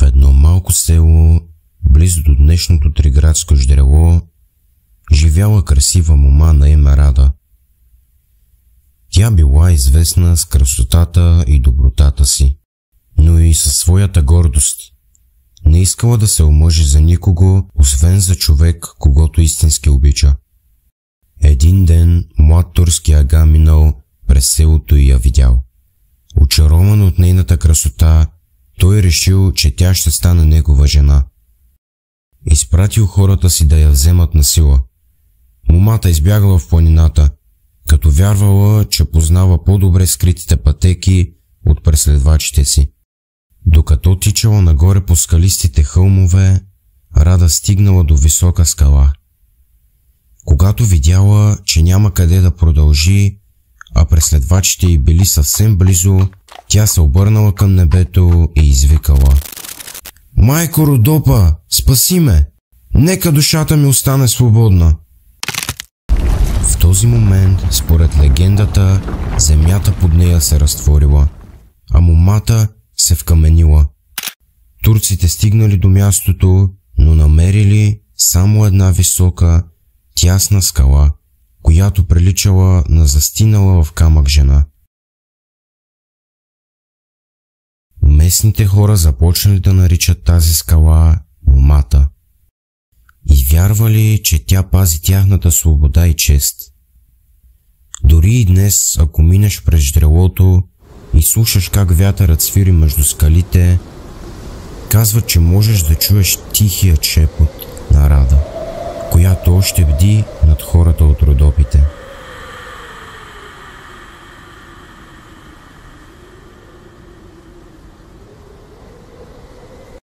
В едно малко село, близо до днешното Триградско ждрело, живяла красива мома на име Рада. Тя била известна с красотата и добротата си, но и със своята гордост. Не искала да се омъжи за никого, освен за човек, когото истински обича. Един ден млад турски ага минал през селото и я видял. Очарован от нейната красота, той решил, че тя ще стане негова жена. Изпратил хората си да я вземат на сила. Момата избягала в планината, като вярвала, че познава по-добре скритите пътеки от преследвачите си. Докато тичала нагоре по скалистите хълмове, Рада стигнала до висока скала. Когато видяла, че няма къде да продължи, а преследвачите й били съвсем близо, тя се обърнала към небето и извикала: „Майко Родопа, спаси ме! Нека душата ми остане свободна!“ В този момент, според легендата, земята под нея се разтворила, а момата се вкаменила. Турците стигнали до мястото, но намерили само една висока, тясна скала, която приличала на застинала в камък жена. Местните хора започнали да наричат тази скала момата и вярвали, че тя пази тяхната свобода и чест. Дори и днес, ако минеш през ждрелото и слушаш как вятърът свири между скалите, казват, че можеш да чуеш тихия шепот на Рада, която още бди над хората от Родопите.